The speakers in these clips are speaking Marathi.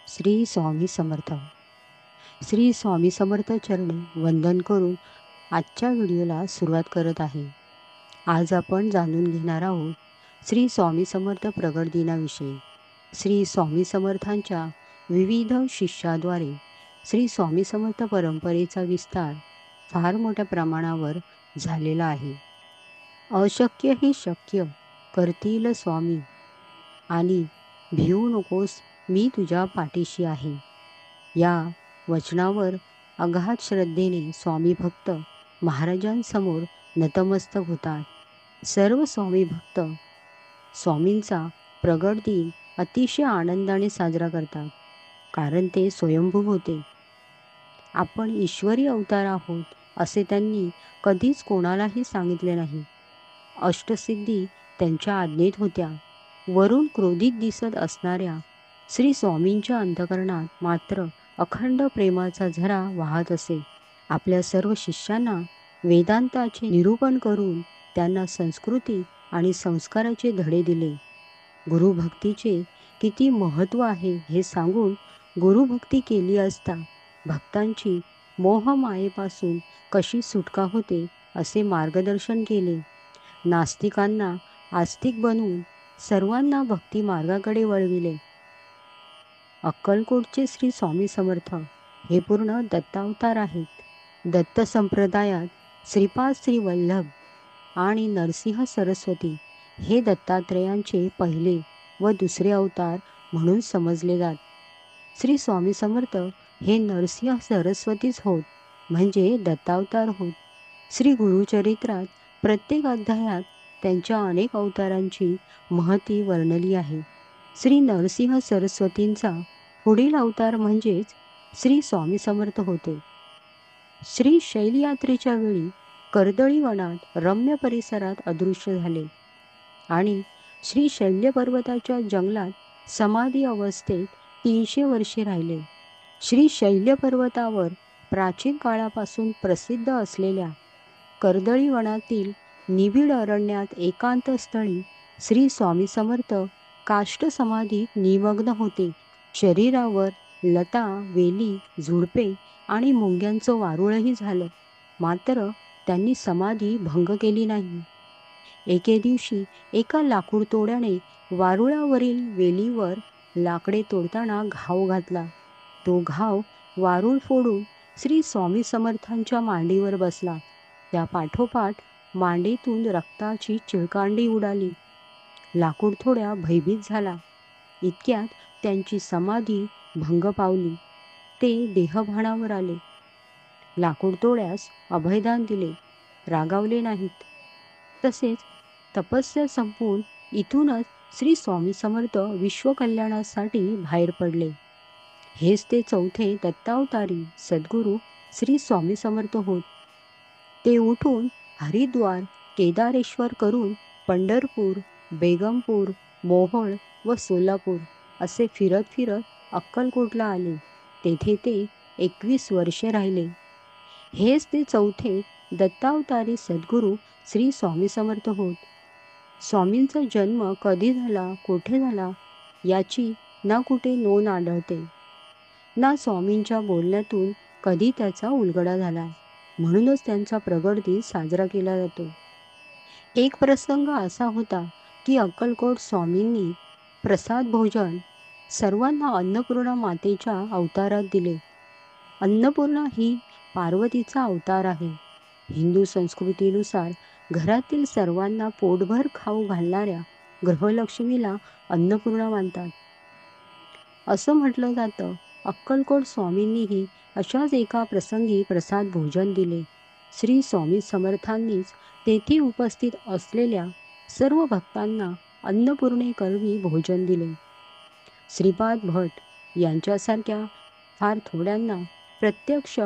श्री स्वामी समर्थ. श्री स्वामी समर्थ चरणी वंदन करून आजच्या व्हिडिओला सुरुवात करत आहे. आज आपण जाणून घेणार आहोत श्री स्वामी समर्थ प्रगट दिनाविषयी. श्री स्वामी समर्थांच्या विविध शिष्याद्वारे श्री स्वामी समर्थ परंपरेचा विस्तार फार मोठ्या प्रमाणावर झालेला आहे. अशक्य हे शक्य करतील स्वामी, आणि भिवू नकोस, मी तुझ्या पाठीशी आहे. या वचनावर अगाध श्रद्धेने स्वामी भक्त महाराजांसमोर नतमस्तक होतात. सर्व स्वामी भक्त स्वामींचा प्रगट दिन अतिशय आनंदाने साजरा करतात, कारण ते स्वयंभू होते. आपण ईश्वरी अवतार आहोत असे त्यांनी कधीच कोणालाही सांगितले नाही. अष्टसिद्धी त्यांच्या आज्ञेत होत्या. वरून क्रोधित दिसत असणाऱ्या श्री स्वामींच्या अंतःकरणात मात्र अखंड प्रेमाचा झरा वाहत असे. आपल्या सर्व शिष्यांना वेदांताचे निरूपण करून त्यांना संस्कृती आणि संस्काराचे धडे दिले. गुरुभक्तीचे किती महत्त्व आहे हे सांगून गुरुभक्ती केली असता भक्तांची मोहमायेपासून कशी सुटका होते असे मार्गदर्शन केले. नास्तिकांना आस्तिक बनवून सर्वांना भक्ती मार्गाकडे वळविले. अक्कलकोटचे श्री स्वामी समर्थ हे पूर्ण दत्तावतार आहेत. दत्त संप्रदायात श्रीपाद श्री वल्लभ आणि नरसिंह सरस्वती हे दत्तात्रेयांचे पहिले व दुसरे अवतार म्हणून समजले जात. श्री स्वामी समर्थ हे नरसिंह सरस्वतीच होत, म्हणजे दत्तावतार होत. श्री गुरुचरित्रात प्रत्येक अध्यायात त्यांच्या अनेक अवतारांची महती वर्णली आहे. श्री नरसिंह सरस्वतींचा पुढील अवतार म्हणजेच श्री स्वामी समर्थ होते. श्री शैलयात्रेच्या वेळी कर्दळी वनात रम्य परिसरात अदृश्य झाले आणि श्री शैल्य पर्वताच्या जंगलात समाधी अवस्थेत 300 वर्षे राहिले. श्री शैल्य पर्वतावर प्राचीन काळापासून प्रसिद्ध असलेल्या कर्दळी वनातील निबिड अरण्यात एकांत स्थळी श्री स्वामी समर्थ काष्ठ समाधीत निमग्न होते. शरीरावर लता, वेली, झुडपे आणि मुंग्यांचं वारुळही झालं, मात्र त्यांनी समाधी भंग केली नाही. एके दिवशी एका लाकूड तोड्याने वारुळावरील वेलीवर लाकडे तोडताना घाव घातला. तो घाव वारूळ फोडून श्री स्वामी समर्थांच्या मांडीवर बसला. त्या पाठोपाठ मांडीतून रक्ताची चिळकांडी उडाली. लाकूड थोड्या भयभीत झाला. इतक्यात त्यांची समाधी भंग पावली. ते देहभानावर आले. लाकूड तोड्यास अभयदान दिले, रागावले नाहीत. तसेच तपस्या संपवून इथूनच श्री स्वामी समर्थ विश्वकल्याणासाठी बाहेर पडले. हेच ते चौथे दत्तावतारी सद्गुरू श्री स्वामी समर्थ होत. ते उठून हरिद्वार, केदारेश्वर करून पंढरपूर, बेगमपूर, मोहोळ व सोलापूर असे फिरत फिरत अक्कलकोटला आले. तेथे ते 21 वर्षे राहिले. हेच ते चौथे दत्तावतारी सद्गुरू श्री स्वामी समर्थ होत. स्वामींचा जन्म कधी झाला, कोठे झाला याची ना कुठे नोंद आढळते, ना स्वामींच्या बोलण्यातून कधी त्याचा उलगडा झाला. म्हणूनच त्यांचा प्रगट दिन साजरा केला जातो. एक प्रसंग असा होता की अक्कलकोट स्वामींनी प्रसाद भोजन सर्वांना अन्नपूर्णा मातेच्या अवतारात दिले. अन्नपूर्णा ही पार्वतीचा अवतार आहे. हिंदू संस्कृतीनुसार घरातील सर्वांना पोटभर खाऊ घालणाऱ्या गृहलक्ष्मीला अन्नपूर्णा मानतात. असं म्हटलं जातं. अक्कलकोट स्वामींनीही अशाच एका प्रसंगी प्रसाद भोजन दिले. श्री स्वामी समर्थांनीच तेथे उपस्थित असलेल्या सर्व भक्तांना अन्नपूर्णेकरवी भोजन दिले. श्रीपाद भट यांच्यासारख्या फार थोड्यांना प्रत्यक्ष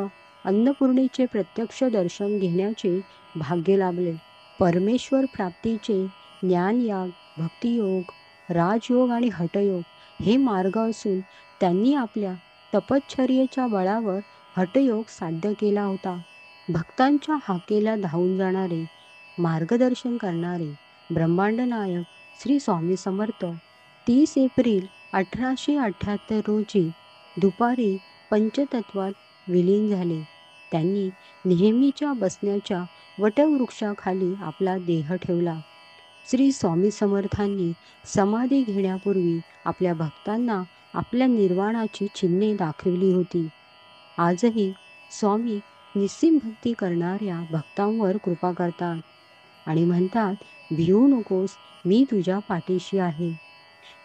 अन्नपूर्णेचे प्रत्यक्ष दर्शन घेण्याचे भाग्य लाभले. परमेश्वर प्राप्तीचे ज्ञानयाग, भक्तियोग, राजयोग आणि हठयोग हे मार्ग असून त्यांनी आपल्या तपश्चर्येच्या बळावर हठयोग साध्य केला होता. भक्तांच्या हाकेला धावून जाणारे, मार्गदर्शन करणारे ब्रह्मांड नायक श्री स्वामी समर्थ 30 एप्रिल 1878 रोजी दुपारी पंचतत्वात विलीन झाले. त्यांनी नेहमीच्या बसण्याच्या वटवृक्षाखाली आपला देह ठेवला. श्री स्वामी समर्थांनी समाधी घेण्यापूर्वी आपल्या भक्तांना आपल्या निर्वाणाची चिन्हे दाखवली होती. आजही स्वामी निस्सीम भक्ती करणाऱ्या भक्तांवर कृपा करतात आणि म्हणतात, भिवू नकोस, मी तुझ्या पाठीशी आहे.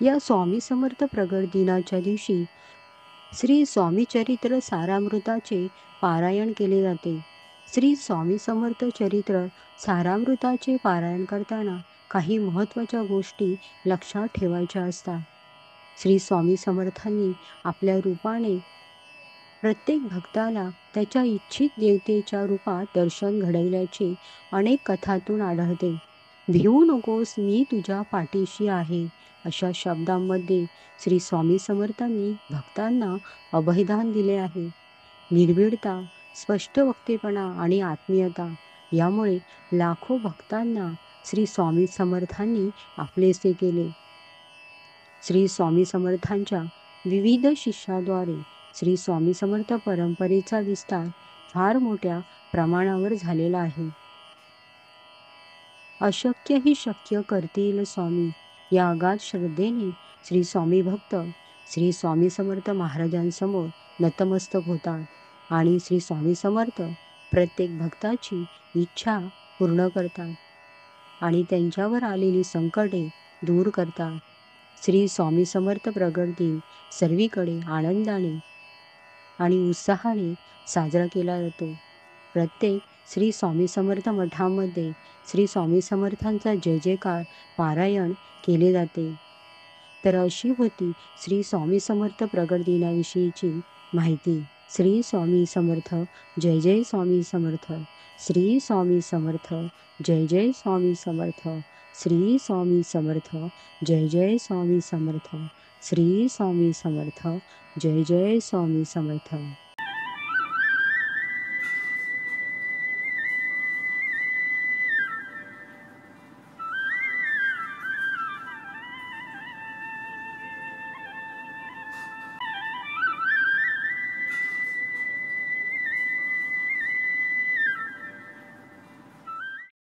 या स्वामी समर्थ प्रगट दिनाच्या दिवशी श्री स्वामी चरित्र सारामृताचे पारायण केले जाते. श्री स्वामी समर्थ चरित्र सारामृताचे पारायण करताना काही महत्त्वाच्या गोष्टी लक्षात ठेवायच्या असतात. श्री स्वामी समर्थांनी आपल्या रूपाने प्रत्येक भक्ताला त्याच्या इच्छित देवतेच्या रूपात दर्शन घडविल्याचे अनेक कथातून आढळते. भिवू नकोस, मी तुझ्या पाठीशी आहे, अशा शब्दांमध्ये श्री स्वामी समर्थांनी भक्तांना अभयदान दिले आहे. निर्भीडता, स्पष्ट वक्तेपणा आणि आत्मीयता यामुळे लाखो भक्तांना श्री स्वामी समर्थांनी आपलेसे केले. श्री स्वामी समर्थांच्या विविध शिष्याद्वारे श्री स्वामी समर्थ परंपरेचा विस्तार फार मोठ्या प्रमाणावर झालेला आहे. अशक्य ही शक्य करतील स्वामी या अगाध श्रद्धेने श्री स्वामी भक्त श्री स्वामी समर्थ महाराजांसमोर नतमस्तक होतात आणि श्री स्वामी समर्थ प्रत्येक भक्ताची इच्छा पूर्ण करतात आणि त्यांच्यावर आलेली संकटे दूर करतात. श्री स्वामी समर्थ प्रगट दिन सर्वीकडे आनंदाने आणि उत्साहाने साजरा केला जातो. प्रत्येक श्री स्वामी समर्थ मठामध्ये श्री स्वामी समर्थांचा जय जयकार पारायण केले जाते. तर अशी होती श्री स्वामी समर्थ प्रगट दिनाविषयीची माहिती. श्री स्वामी समर्थ, जय जय स्वामी समर्थ. श्री स्वामी समर्थ, जय जय स्वामी समर्थ. श्री स्वामी समर्थ, जय जय स्वामी समर्थ. श्री स्वामी समर्थ, जय जय स्वामी समर्थ.